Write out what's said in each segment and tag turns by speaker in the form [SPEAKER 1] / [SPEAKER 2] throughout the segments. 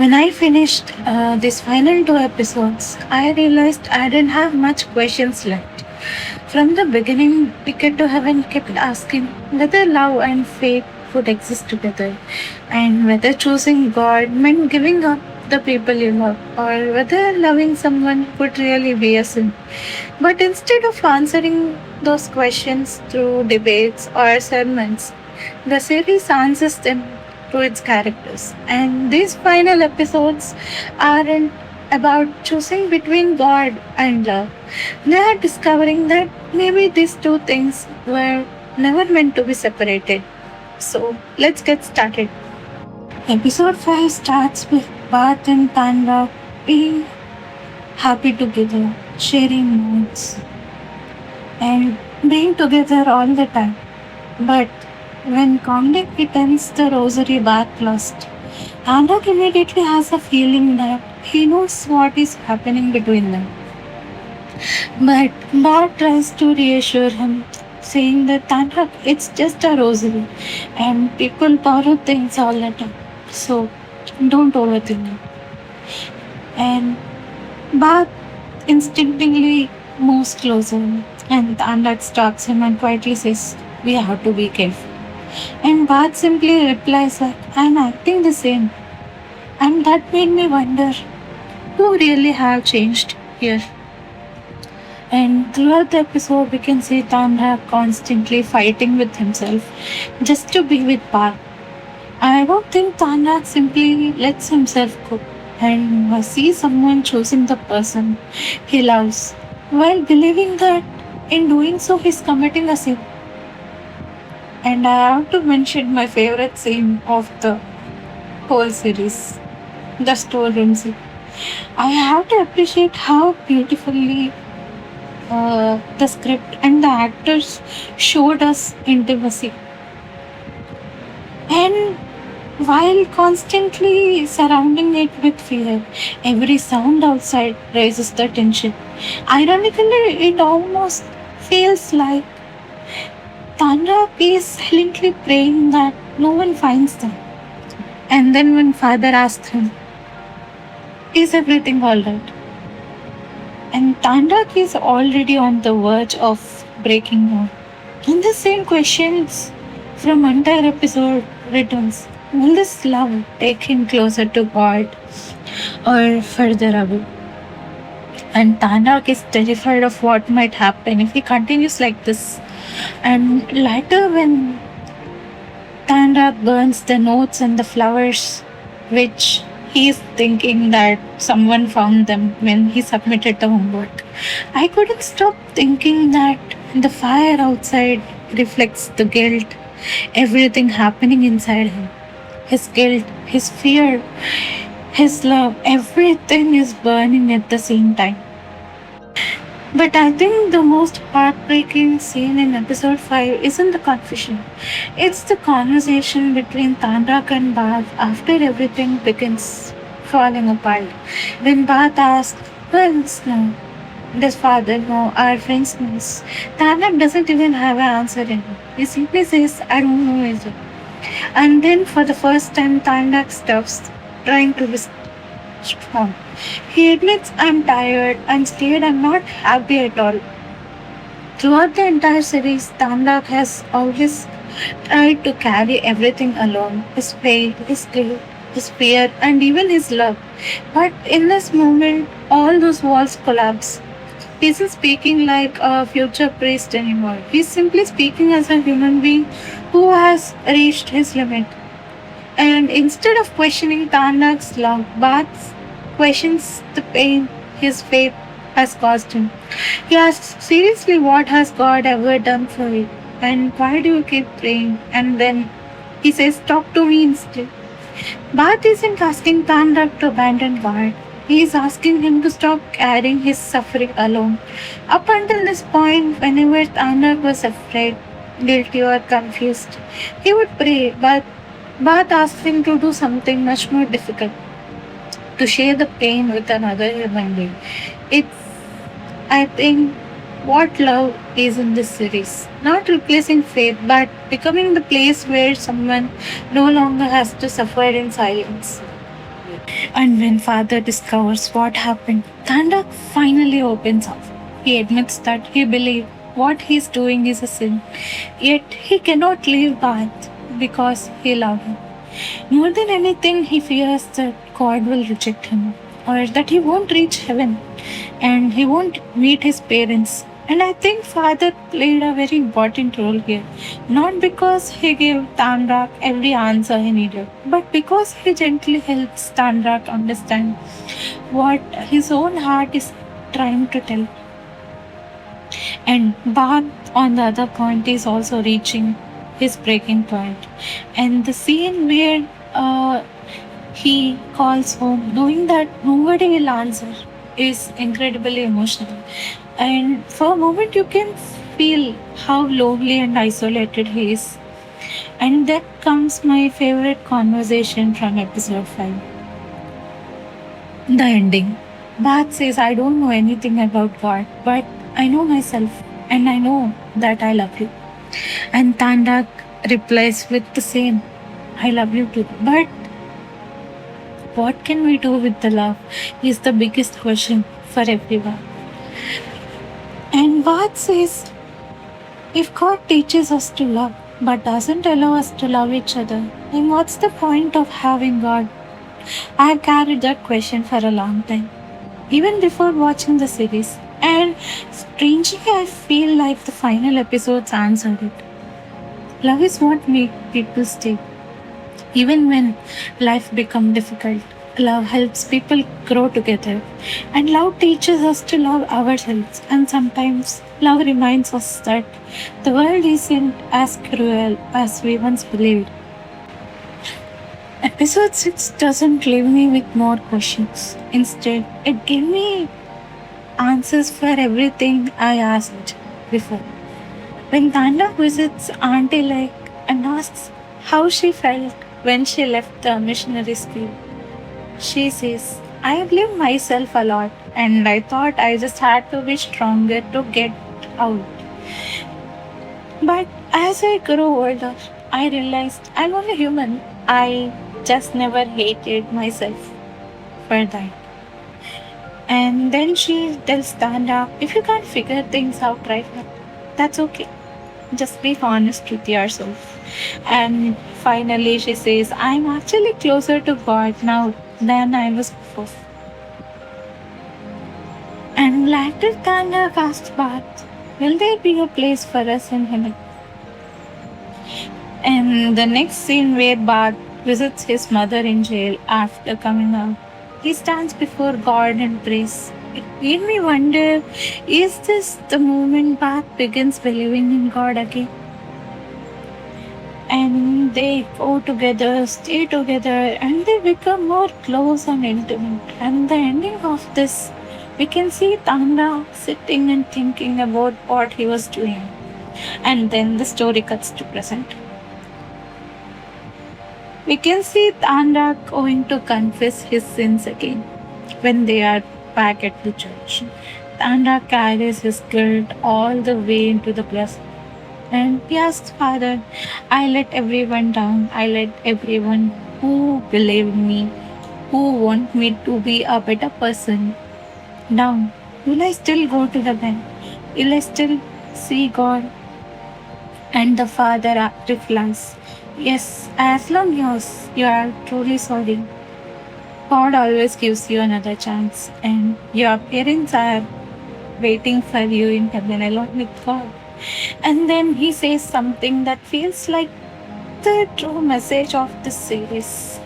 [SPEAKER 1] When I finished these final two episodes, I realized I didn't have much questions left. From the beginning, Ticket to Heaven kept asking whether love and fate would exist together, and whether choosing God meant giving up the people you love, or whether loving someone could really be a sin. But instead of answering those questions through debates or sermons, the series answers them through its characters. And these final episodes aren't about choosing between God and love. They are discovering that maybe these two things were never meant to be separated. So let's get started. Episode 5 starts with Bharat and Tandra being happy together, sharing moods, and being together all the time. But when conflict returns the rosary back lost, Anak immediately has a feeling that he knows what is happening between them. But Bart tries to reassure him, saying that Tanak, it's just a rosary and people borrow things all the time. So don't overthink it. And Bart instinctively moves closer and Tanak stalks him and quietly says, we have to be careful. And Bart simply replies that I'm acting the same. And that made me wonder who really have changed here. And throughout the episode, we can see Tandra constantly fighting with himself just to be with Bart. I don't think Tandra simply lets himself go and see someone choosing the person he loves while believing that in doing so he's committing a sin. And I have to mention my favorite scene of the whole series, the storeroom scene. I have to appreciate how beautifully the script and the actors showed us intimacy. And while constantly surrounding it with fear, every sound outside raises the tension. Ironically, it almost feels like Tandra is silently praying that no one finds them. And then when father asks him, is everything alright? And Tandak is already on the verge of breaking down. And the same questions from entire episode returns. Will this love take him closer to God or further away? And Tandak is terrified of what might happen if he continues like this. And later when Tandak burns the notes and the flowers, which he is thinking that someone found them when he submitted the homework. I couldn't stop thinking that the fire outside reflects the guilt, everything happening inside him. His guilt, his fear, his love, everything is burning at the same time. But I think the most heartbreaking scene in episode 5 isn't the confession. It's the conversation between Tandrak and Bharat after everything begins falling apart. When Bharat asks, well, no, does father know, our friends knows? Tandrak doesn't even have an answer in it. He simply says, I don't know either. And then for the first time, Tandrak stops trying to be strong. He admits, I'm tired, I'm scared, I'm not happy at all. Throughout the entire series, Tamlak has always tried to carry everything alone, his pain, his guilt, his fear, and even his love. But in this moment, all those walls collapse. He isn't speaking like a future priest anymore. He's simply speaking as a human being who has reached his limit. And instead of questioning Tanak's love, Bhatt questions the pain his faith has caused him. He asks, seriously, what has God ever done for you? And why do you keep praying? And then he says, talk to me instead. Bhatt isn't asking Tanak to abandon God. He is asking him to stop carrying his suffering alone. Up until this point, whenever Tanak was afraid, guilty, or confused, he would pray, but Bhatt asked him to do something much more difficult, to share the pain with another human being. It's, I think, what love is in this series. Not replacing faith, but becoming the place where someone no longer has to suffer in silence. And when father discovers what happened, Tanda finally opens up. He admits that he believes what he's doing is a sin, yet he cannot leave Bharat because he loves him. More than anything, he fears that God will reject him or that he won't reach heaven and he won't meet his parents. And I think father played a very important role here. Not because he gave Tanrak every answer he needed, but because he gently helps Tanrak understand what his own heart is trying to tell. And Bhagat, on the other point, is also reaching his breaking point. And the scene where he calls home, knowing that nobody will answer, is incredibly emotional. And for a moment, you can feel how lonely and isolated he is. And that comes my favorite conversation from episode 5, the ending. Bhatt says, I don't know anything about God, but I know myself and I know that I love you. And Tandak replies with the same, I love you too. But what can we do with the love is the biggest question for everyone. And Bhatt says, if God teaches us to love but doesn't allow us to love each other, then what's the point of having God? I have carried that question for a long time, even before watching the series. And strangely, I feel like the final episodes answered it. Love is what makes people stay. Even when life becomes difficult, love helps people grow together. And love teaches us to love ourselves. And sometimes love reminds us that the world isn't as cruel as we once believed. Episode 6 doesn't leave me with more questions. Instead, it gave me answers for everything I asked before. When Tanda visits Auntie Lake and asks how she felt when she left the missionary school, she says, I have lived myself a lot and I thought I just had to be stronger to get out. But as I grew older, I realized I'm only human. I just never hated myself for that. And then she tells Tanda, if you can't figure things out right now, that's okay. Just be honest with yourself. And finally, she says, I'm actually closer to God now than I was before. And later, Tanda asks Bhatt, will there be a place for us in heaven? And the next scene where Bhatt visits his mother in jail after coming out, he stands before God and prays. It made me wonder, is this the moment Bhatt begins believing in God again? And they go together, stay together, and they become more close and intimate. And the ending of this, we can see Tanda sitting and thinking about what he was doing. And then the story cuts to present. We can see Tanda going to confess his sins again when they are back at the church. Tanda carries his guilt all the way into the place. And he asks Father, I let everyone down. I let everyone who believed me, who want me to be a better person, down. Will I still go to the bank? Will I still see God? And the father replies, yes, as long as you are truly sorry, God always gives you another chance, and your parents are waiting for you in heaven along with God. And then he says something that feels like the true message of this series.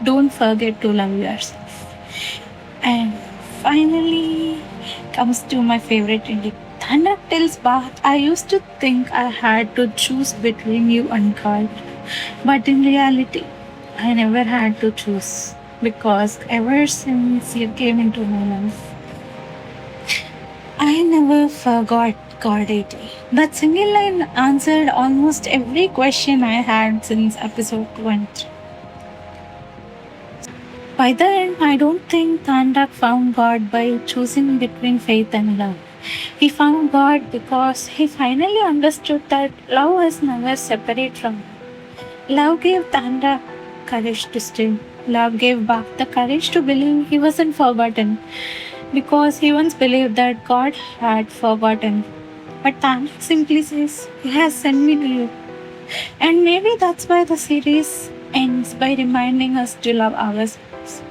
[SPEAKER 1] Don't forget to love yourself. And finally comes to my favorite ending. Thanak tells Bhatt, I used to think I had to choose between you and God. But in reality, I never had to choose. Because ever since you came into my life, I never forgot God ate me. That single line answered almost every question I had since episode 20. By the end, I don't think Thandak found God by choosing between faith and love. He found God because he finally understood that love was never separate from him. Love gave Thandak courage to stay. Love gave back the courage to believe he wasn't forgotten because he once believed that God had forgotten. But Tan simply says, He has sent me to you. And maybe that's why the series ends by reminding us to love ourselves.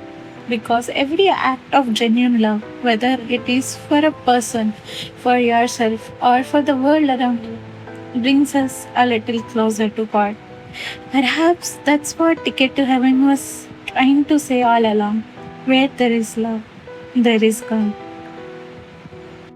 [SPEAKER 1] Because every act of genuine love, whether it is for a person, for yourself, or for the world around you, brings us a little closer to God. Perhaps that's what Ticket to Heaven was trying to say all along. Where there is love, there is God.